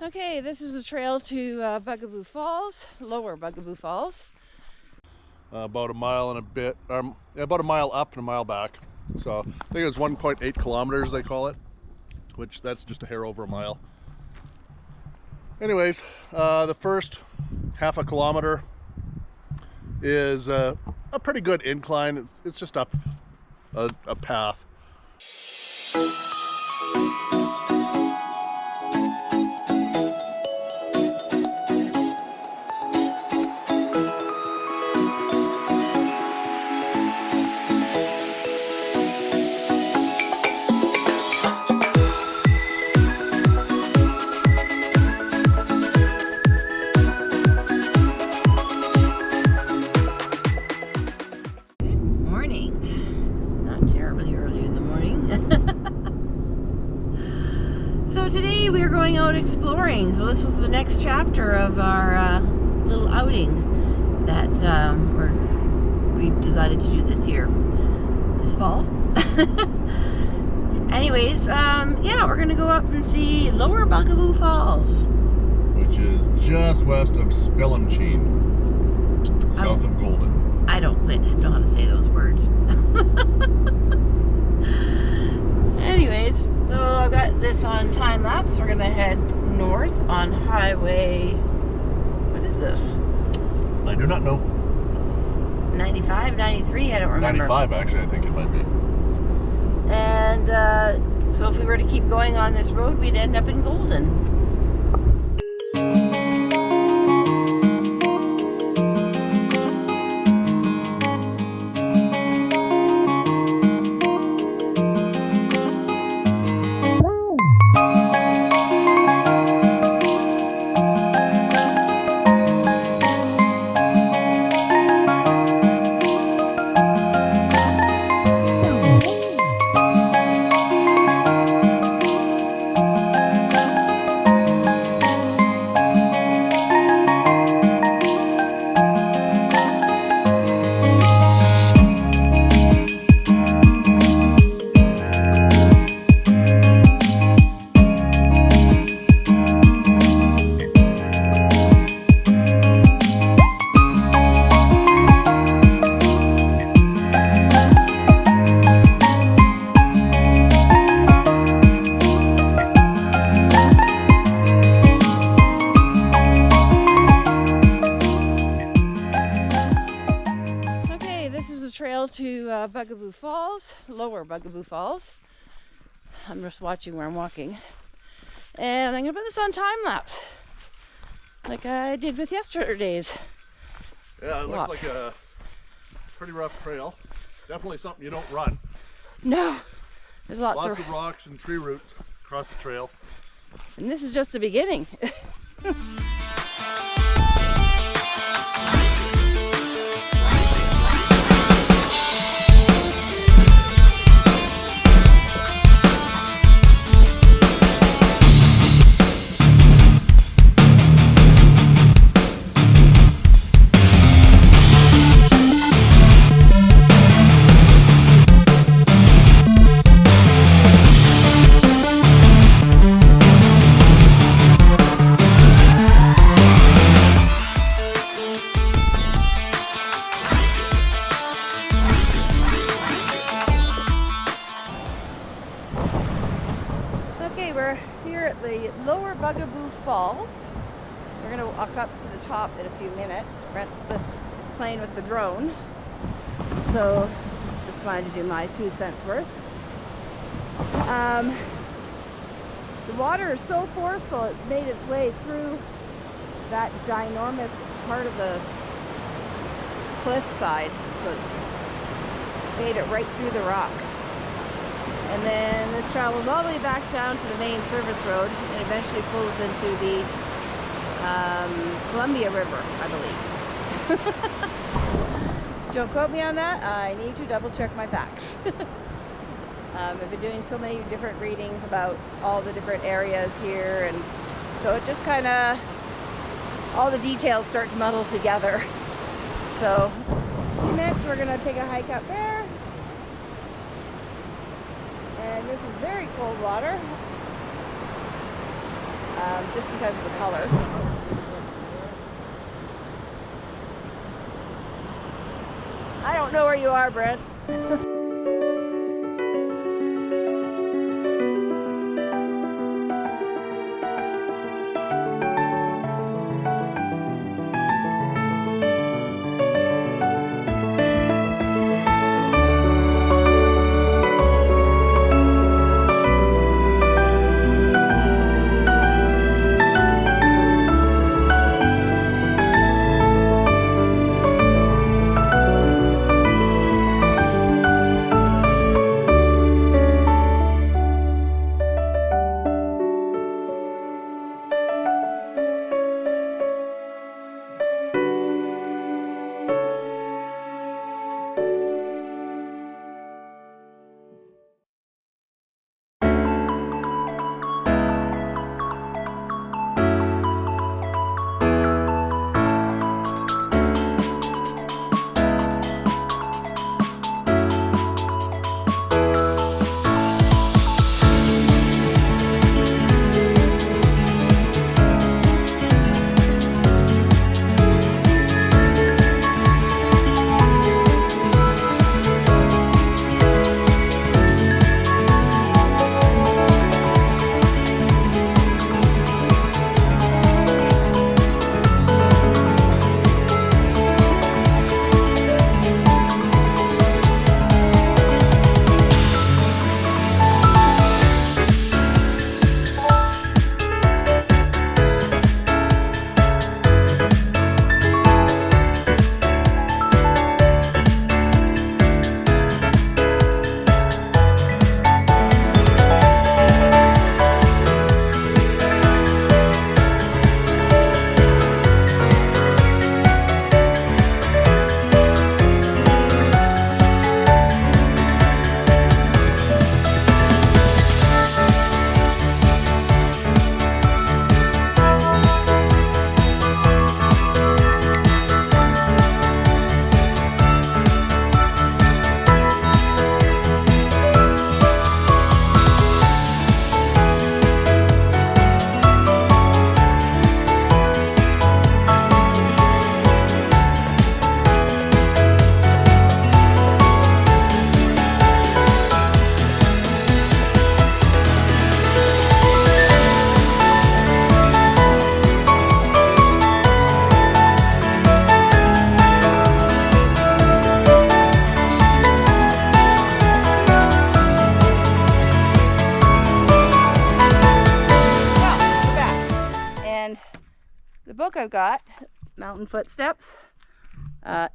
Okay, this is the trail to Bugaboo Falls, Lower Bugaboo Falls. About a mile and a bit, about a mile up and a mile back. So I think it's 1.8 kilometers they call it, which that's just a hair over a mile. Anyways, the first half a kilometer is a pretty good incline. It's just up a path. So today we are going out exploring. So this is the next chapter of our little outing that we decided to do this fall. Anyways, yeah, we're gonna go up and see Lower Bugaboo Falls, which is just west of Spillimcheen, south of Golden. I don't know how to say those words. Anyways, so I've got this on time lapse. We're gonna head north on highway, what is this? I do not know. 95, 93, I don't remember. 95 actually, I think it might be. And so if we were to keep going on this road, we'd end up in Golden. To Bugaboo Falls, Lower Bugaboo Falls. I'm just watching where I'm walking, and I'm gonna put this on time lapse like I did with yesterday's. Yeah, it looks like a pretty rough trail. Definitely something you don't run. No, there's lots of rocks and tree roots across the trail, and this is just the beginning. Okay, we're here at the Lower Bugaboo Falls. We're going to walk up to the top in a few minutes. Brent's just playing with the drone, so just wanted to do my 2 cents worth. The water is so forceful, it's made its way through that ginormous part of the cliff side, so it's made it right through the rock. And then this travels all the way back down to the main service road and eventually flows into the Columbia River, I believe. Don't quote me on that. I need to double check my facts. I've been doing so many different readings about all the different areas here, and so it just kind of, all the details start to muddle together. So next we're going to take a hike up there. And this is very cold water. just because of the color. I don't know where you are, Brent. book I've got, Mountain Footsteps,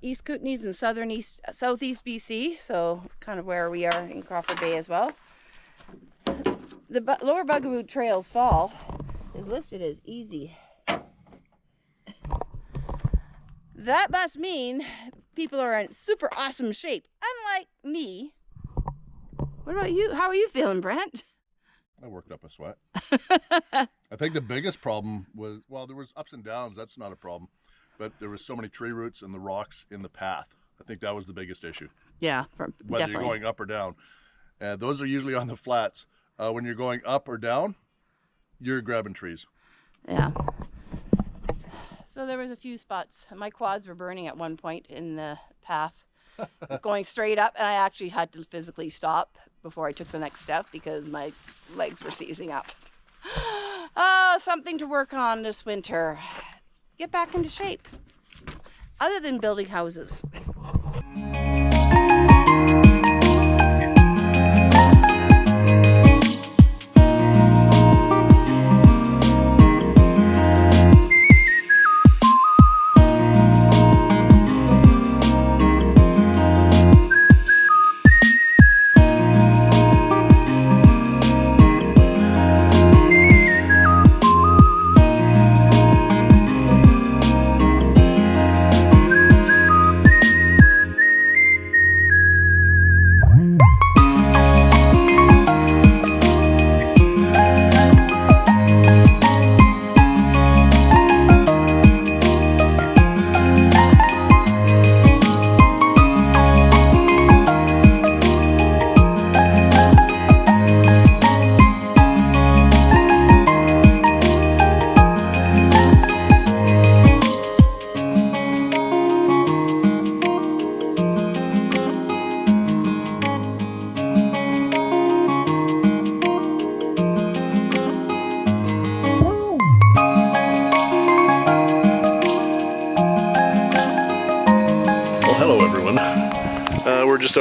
East Kootenays and southeast BC, so kind of where we are in Crawford Bay as well. The Lower Bugaboo Trails Fall is listed as easy. That must mean people are in super awesome shape, unlike me. What about you? How are you feeling, Brent? I worked up a sweat. I think the biggest problem was, well, there was ups and downs. That's not a problem. But there was so many tree roots and the rocks in the path. I think that was the biggest issue. Yeah, whether definitely. You're going up or down. Those are usually on the flats. When you're going up or down, you're grabbing trees. Yeah. So there was a few spots. My quads were burning at one point in the path, going straight up, and I actually had to physically stop before I took the next step because my legs were seizing up. Oh, something to work on this winter. Get back into shape, other than building houses.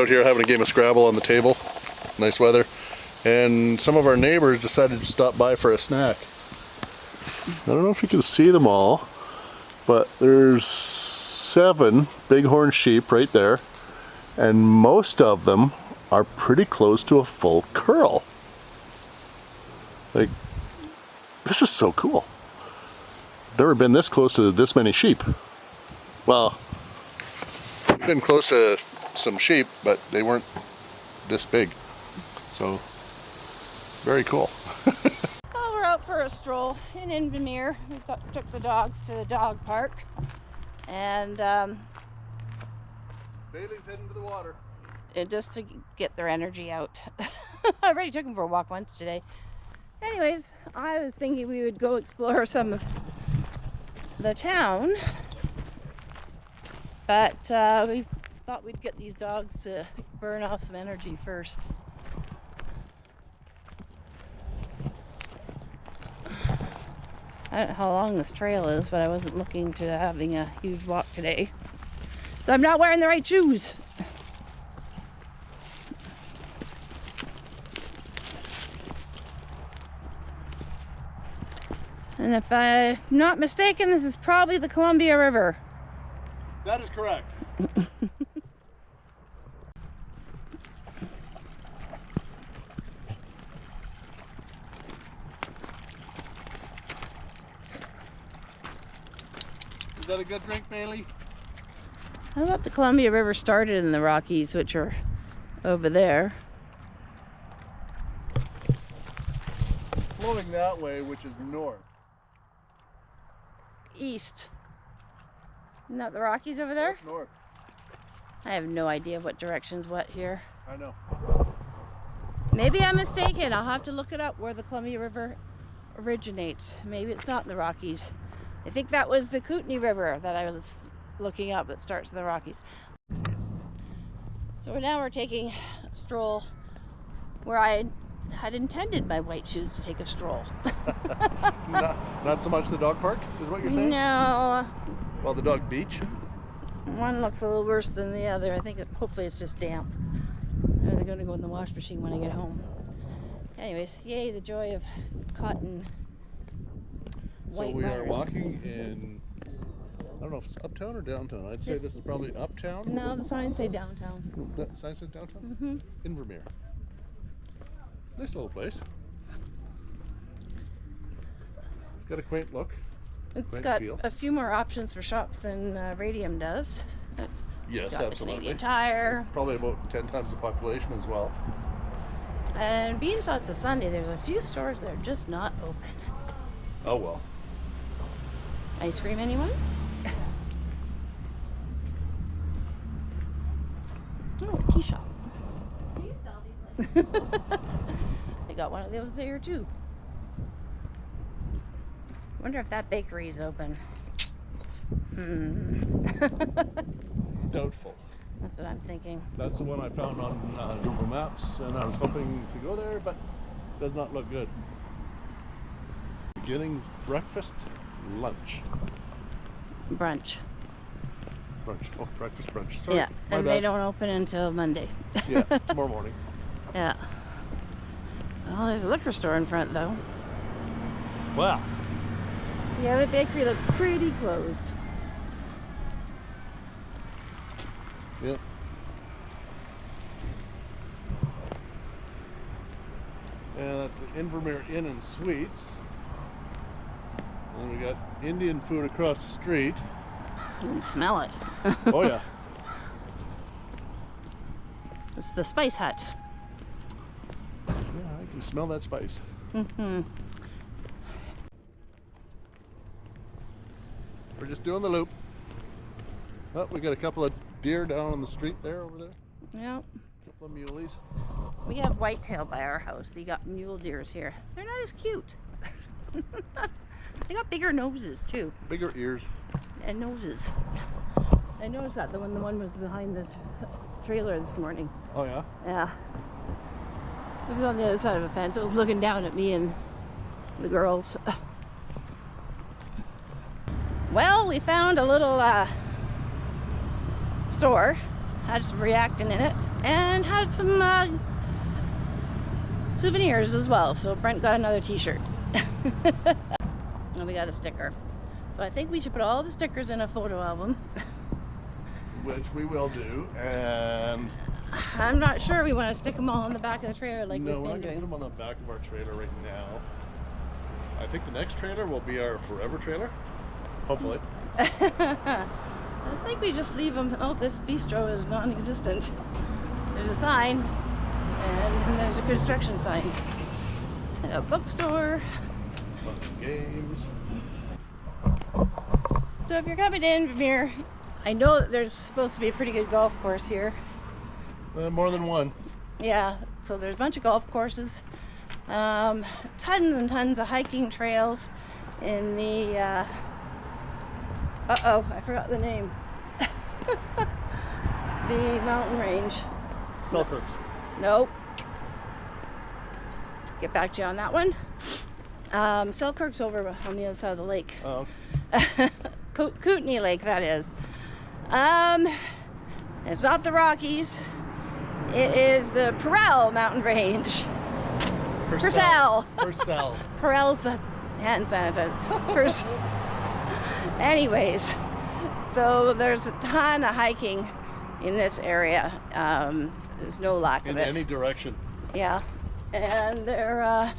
out here having a game of Scrabble on the table. Nice weather. And some of our neighbors decided to stop by for a snack. I don't know if you can see them all, but there's 7 bighorn sheep right there, and most of them are pretty close to a full curl. Like, this is so cool. Never been this close to this many sheep. Well, I've been close to some sheep, but they weren't this big. So, very cool. Well, we're out for a stroll in Invermere. We took the dogs to the dog park. And Bailey's heading to the water. Just to get their energy out. I already took them for a walk once today. Anyways, I was thinking we would go explore some of the town, but we thought we'd get these dogs to burn off some energy first. I don't know how long this trail is, but I wasn't looking to having a huge walk today, so I'm not wearing the right shoes. And if I'm not mistaken, this is probably the Columbia River. That is correct. Is that a good drink, Bailey? I thought the Columbia River started in the Rockies, which are over there. Flowing that way, which is north. East. Isn't that the Rockies over there? That's north. I have no idea what direction's what here. I know. Maybe I'm mistaken. I'll have to look it up where the Columbia River originates. Maybe it's not in the Rockies. I think that was the Kootenay River that I was looking up that starts in the Rockies. So now we're taking a stroll where I had intended my white shoes to take a stroll. not so much the dog park, is what you're saying? No. Well, the dog beach? One looks a little worse than the other. I think hopefully it's just damp. Or they're going to go in the wash machine when I get home. Anyways, yay, the joy of cotton. So we are walking in, I don't know if it's uptown or downtown. I'd say this is probably uptown. No, the signs say downtown. The sign says downtown? Mm-hmm. Invermere. Nice little place. It's got a quaint look. It's got a few more options for shops than Radium does. Yes, it's got absolutely. A Canadian Tire. Probably about 10 times the population as well. And being so it's a Sunday, there's a few stores that are just not open. Oh well. Ice cream, anyone? Oh, a tea shop. Do you sell these places? They got one of those there too. Wonder if that bakery's open. Doubtful. That's what I'm thinking. That's the one I found on Google Maps, and I was hoping to go there, but does not look good. Beginnings, breakfast, lunch. Brunch. Brunch. Oh, breakfast, brunch. Sorry, Yeah, my and bad. they don't open until Monday. Yeah, tomorrow morning. Yeah. Well, there's a liquor store in front though. Wow. Yeah, the bakery looks pretty closed. Yep. And that's the Invermere Inn and Suites. And we got Indian food across the street. You can smell it. Oh yeah. It's the Spice Hut. Yeah, I can smell that spice. Mm-hmm. We're just doing the loop. Oh, we got a couple of deer down on the street there over there. Yep. A couple of muleys. We have whitetail by our house. They got mule deers here. They're not as cute. They got bigger noses too. Bigger ears. And noses. I noticed that the one was behind the trailer this morning. Oh yeah? Yeah. It was on the other side of a fence. It was looking down at me and the girls. Well, we found a little store had some reactant in it, and had some souvenirs as well. So Brent got another t-shirt. And we got a sticker. So I think we should put all the stickers in a photo album. Which we will do, and I'm not sure we want to stick them all on the back of the trailer like no, we've we're been not going to doing. put them on the back of our trailer right now. I think the next trailer will be our forever trailer, hopefully. I think we just leave them. Oh, this bistro is non-existent. There's a sign, and there's a construction sign. A bookstore. Bunch of games. So if you're coming in Invermere, I know that there's supposed to be a pretty good golf course here. More than one. Yeah, so there's a bunch of golf courses. Tons and tons of hiking trails in the uh-oh, I forgot the name. The mountain range. Selkirk's. Nope. Get back to you on that one. Selkirk's over on the other side of the lake. Oh, Kootenay Lake, that is. It's not the Rockies. It is the Perel mountain range. Purcell. Purcell. Perel's the hand sanitizer. Anyways, so there's a ton of hiking in this area. There's no lack of In it. any direction. Yeah, and there a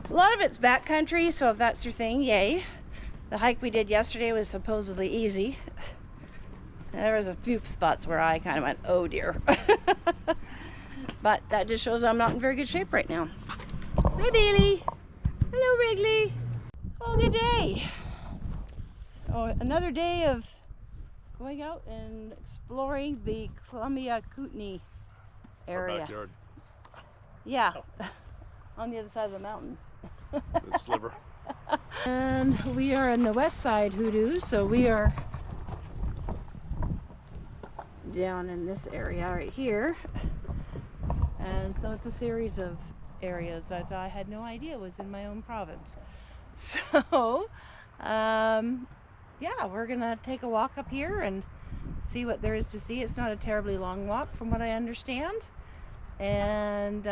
lot of it's backcountry, so if that's your thing, yay. The hike we did yesterday was supposedly easy. There was a few spots where I kind of went, oh dear. But that just shows I'm not in very good shape right now. Hi Bailey. Hello Wrigley. Oh, good day. So another day of going out and exploring the Columbia Kootenay Our area. backyard. Yeah, on the other side of the mountain. The sliver. And we are in the west side Hoodoos, so we are down in this area right here. And so it's a series of areas that I had no idea was in my own province. So, yeah, we're gonna take a walk up here and see what there is to see. It's not a terribly long walk from what I understand. And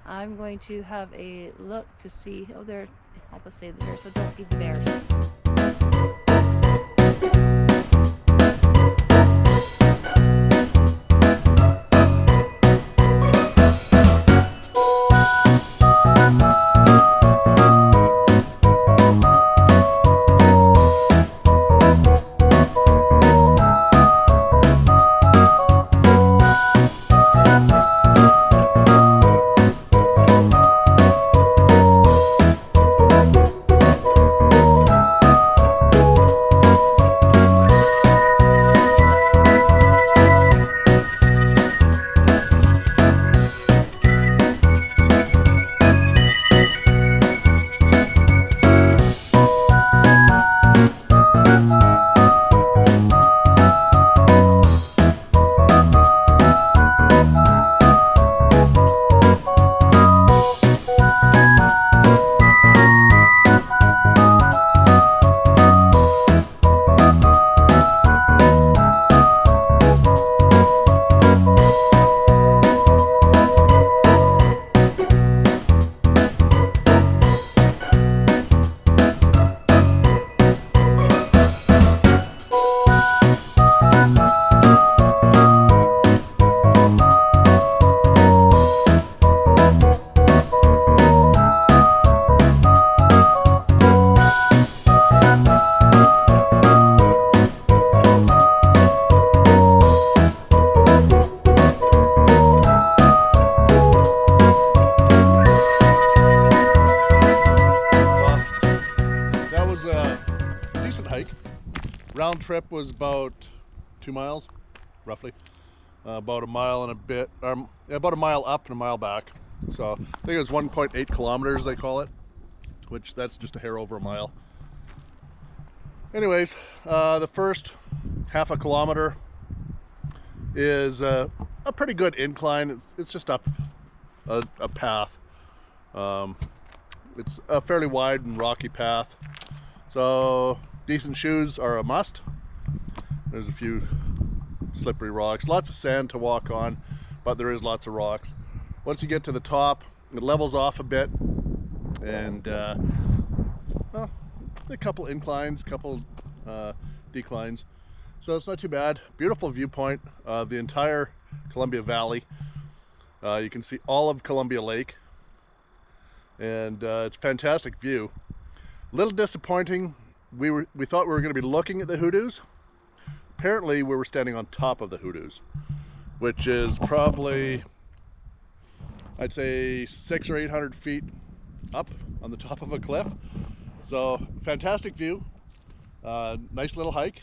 I'm going to have a look to see. Oh, there, help us say there, so don't feed the bears. Round trip was about 2 miles, roughly. About a mile and a bit, about a mile up and a mile back. So I think it was 1.8 kilometers they call it, which that's just a hair over a mile. Anyways, the first half a kilometer is a pretty good incline. It's just up a path. It's a fairly wide and rocky path. So decent shoes are a must. There's a few slippery rocks. Lots of sand to walk on, but there is lots of rocks. Once you get to the top, it levels off a bit, and well, a couple inclines, couple declines. So it's not too bad. Beautiful viewpoint of the entire Columbia Valley. You can see all of Columbia Lake, and it's a fantastic view. A little disappointing. We thought we were going to be looking at the hoodoos. Apparently we were standing on top of the hoodoos, which is probably, I'd say 600 or 800 feet up on the top of a cliff. So fantastic view, nice little hike.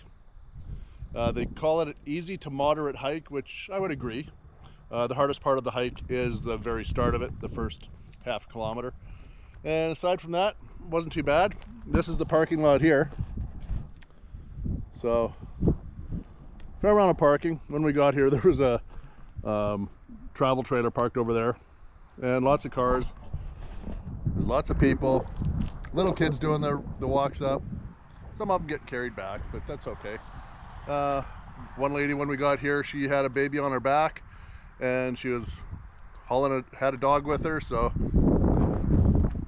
They call it an easy to moderate hike, which I would agree. The hardest part of the hike is the very start of it, the first half kilometer. And aside from that, wasn't too bad. This is the parking lot here. So, fair amount of parking. When we got here, there was a travel trailer parked over there, and lots of cars. There's lots of people. Little kids doing the walks up. Some of them get carried back, but that's okay. One lady, when we got here, she had a baby on her back, and she was had a dog with her, so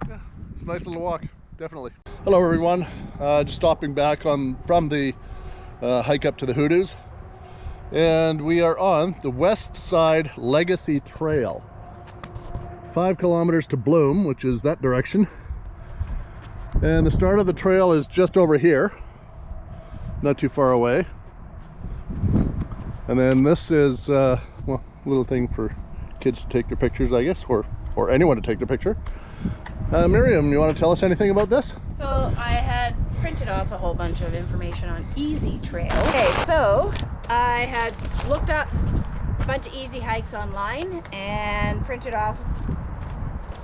yeah, it's a nice little walk, definitely. Hello everyone, just stopping back from the hike up to the hoodoos, and we are on the West Side Legacy Trail. 5 kilometers to Bloom, which is that direction, and the start of the trail is just over here, not too far away. And then this is well, a little thing for kids to take their pictures, I guess, or anyone to take their picture. Miriam, you want to tell us anything about this? So I had printed off a whole bunch of information on Easy Trail. Okay, so I had looked up a bunch of easy hikes online and printed off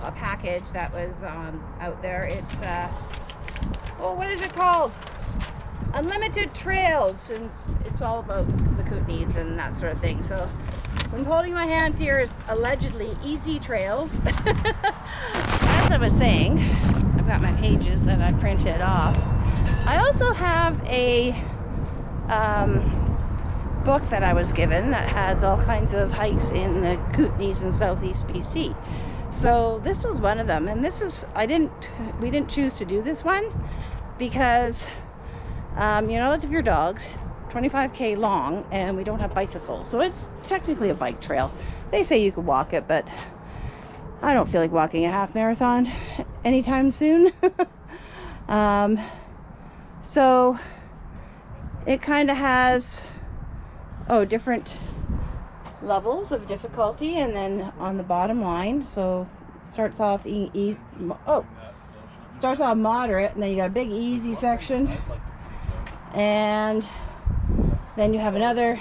a package that was out there. It's oh, what is it called? Unlimited Trails, and it's all about the Kootenays and that sort of thing. So what I'm holding in my hands here is allegedly Easy Trails. As I was saying, I've got my pages that I printed off. I also have a book that I was given that has all kinds of hikes in the Kootenays in southeast BC. So this was one of them, and this is, we didn't choose to do this one because you're not allowed to have your dogs, 25k long, and we don't have bicycles, so it's technically a bike trail. They say you could walk it, but I don't feel like walking a half marathon anytime soon. So it kind of has different levels of difficulty, and then on the bottom line, so it starts off starts off moderate, and then you got a big easy section, and then you have another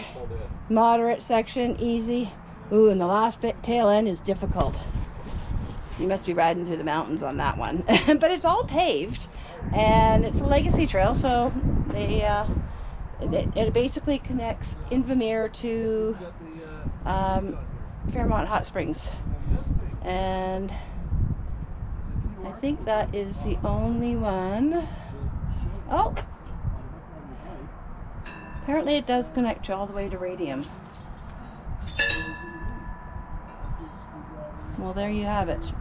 moderate section, easy. Ooh, and the last bit, tail end, is difficult. You must be riding through the mountains on that one. But it's all paved, and it's a legacy trail, so it basically connects Invermere to Fairmont Hot Springs, and I think that is the only one. Oh, apparently it does connect all the way to Radium. Well, there you have it.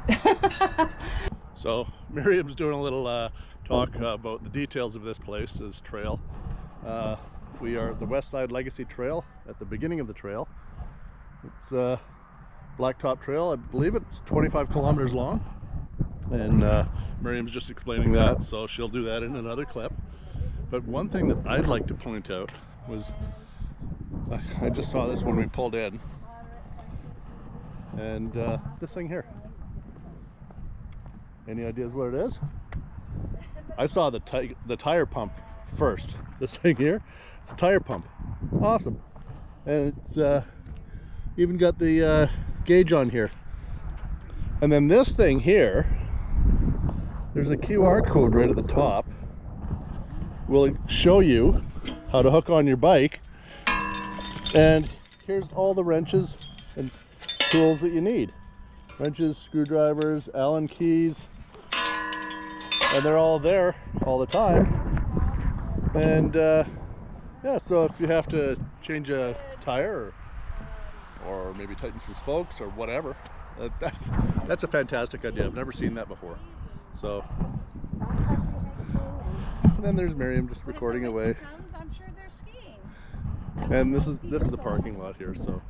So Miriam's doing a little talk about the details of this place, this trail. We are at the West Side Legacy Trail, at the beginning of the trail. It's a blacktop trail. I believe it's 25 kilometers long, and Miriam's just explaining that, so she'll do that in another clip. But one thing that I'd like to point out was, I just saw this when we pulled in, and this thing here. Any ideas what it is? I saw the tire pump first. This thing here, it's a tire pump. Awesome. And it's even got the gauge on here. And then this thing here, there's a QR code right at the top. Will show you how to hook on your bike, and here's all the wrenches and tools that you need. Wrenches, screwdrivers, Allen keys, and they're all there all the time. And yeah, so if you have to change a tire, or maybe tighten some spokes or whatever. That's a fantastic idea. I've never seen that before. So, and then there's Miriam just recording away. I'm sure they're skiing. And this is the parking lot here. So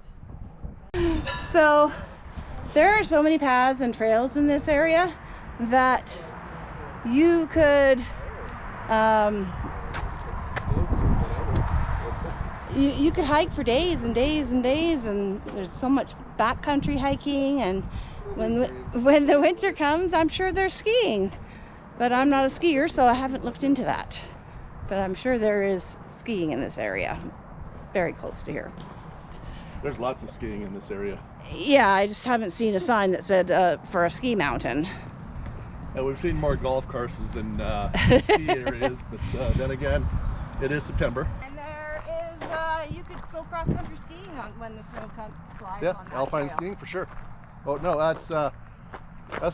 there are so many paths and trails in this area that you could you could hike for days and days and days, and there's so much backcountry hiking, and when the winter comes, I'm sure there's skiing, but I'm not a skier, so I haven't looked into that. But I'm sure there is skiing in this area, very close to here. There's lots of skiing in this area. Yeah, I just haven't seen a sign that said for a ski mountain. And we've seen more golf courses than ski areas, but then again, it is September. And there is, you could go cross-country skiing when the snow flies. Yeah, on that alpine trail. skiing for sure. Oh no, that's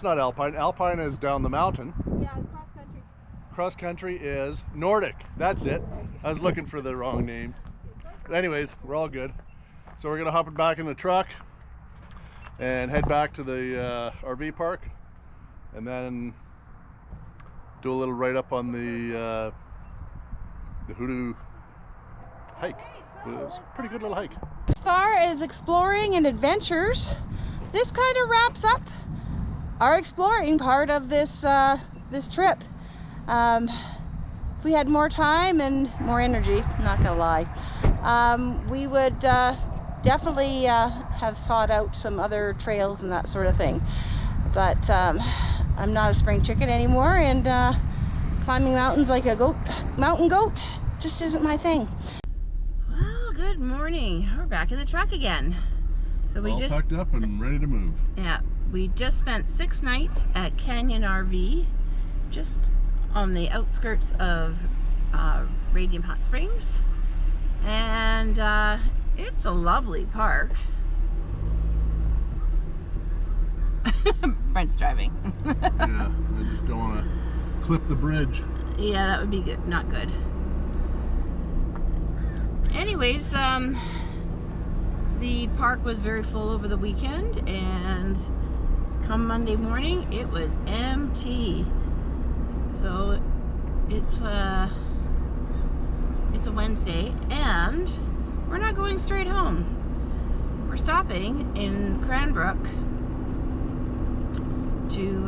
not alpine. Alpine is down the mountain. Yeah, cross-country. Cross country is Nordic. That's it. I was looking for the wrong name. But anyways, we're all good. So we're gonna hop it back in the truck and head back to the RV park, and then do a little write up on the Hoodoo hike. It was a pretty good little hike. As far as exploring and adventures, this kind of wraps up our exploring part of this this trip. If we had more time and more energy, not gonna lie, we would definitely have sought out some other trails and that sort of thing. But I'm not a spring chicken anymore, and climbing mountains like a mountain goat just isn't my thing. Well, good morning. We're back in the truck again. So we all just packed up and ready to move. Yeah, we just spent 6 nights at Canyon RV, just on the outskirts of Radium Hot Springs, and it's a lovely park. Brent's driving. Yeah, I just don't want to clip the bridge. Yeah, that would be good. Not good. Anyways, the park was very full over the weekend, and come Monday morning, it was empty. So it's a Wednesday, and we're not going straight home. We're stopping in Cranbrook to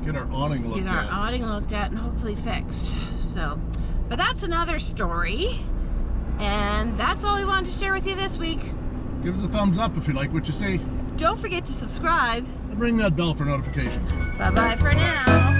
Get our awning looked at. And hopefully fixed. So, but that's another story, and that's all we wanted to share with you this week. Give us a thumbs up if you like what you see. Don't forget to subscribe. And ring that bell for notifications. Bye-bye for now.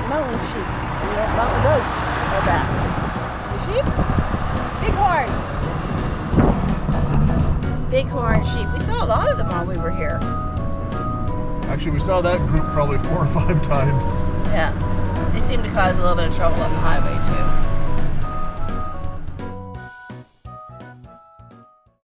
Mountain sheep, mountain goats are back. The sheep? Bighorns. Bighorn sheep. We saw a lot of them while we were here. Actually, we saw that group probably 4 or 5 times. Yeah. They seem to cause a little bit of trouble on the highway too.